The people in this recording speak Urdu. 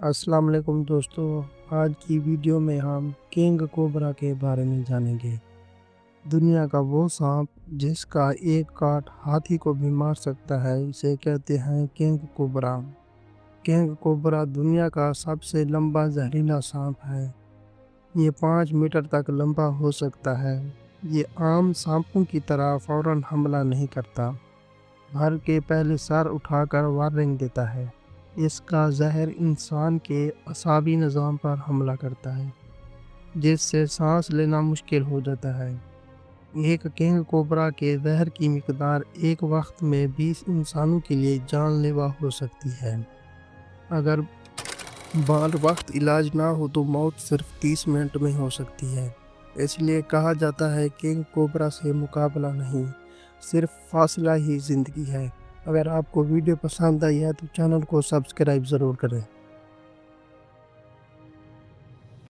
السلام علیکم دوستو، آج کی ویڈیو میں ہم کنگ کوبرا کے بارے میں جانیں گے۔ دنیا کا وہ سانپ جس کا ایک کاٹ ہاتھی کو بھی مار سکتا ہے اسے کہتے ہیں کنگ کوبرا۔ کنگ کوبرا دنیا کا سب سے لمبا زہریلا سانپ ہے۔ یہ 5 میٹر تک لمبا ہو سکتا ہے۔ یہ عام سانپوں کی طرح فوراً حملہ نہیں کرتا، بلکہ پہلے سر اٹھا کر وارننگ دیتا ہے۔ اس کا زہر انسان کے اعصابی نظام پر حملہ کرتا ہے، جس سے سانس لینا مشکل ہو جاتا ہے۔ ایک کنگ کوبرا کے زہر کی مقدار ایک وقت میں 20 انسانوں کے لیے جان لیوا ہو سکتی ہے۔ اگر بعد وقت علاج نہ ہو تو موت صرف 30 منٹ میں ہو سکتی ہے۔ اس لیے کہا جاتا ہے کنگ کوبرا سے مقابلہ نہیں، صرف فاصلہ ہی زندگی ہے۔ اگر آپ کو ویڈیو پسند آئی ہے تو چینل کو سبسکرائب ضرور کریں۔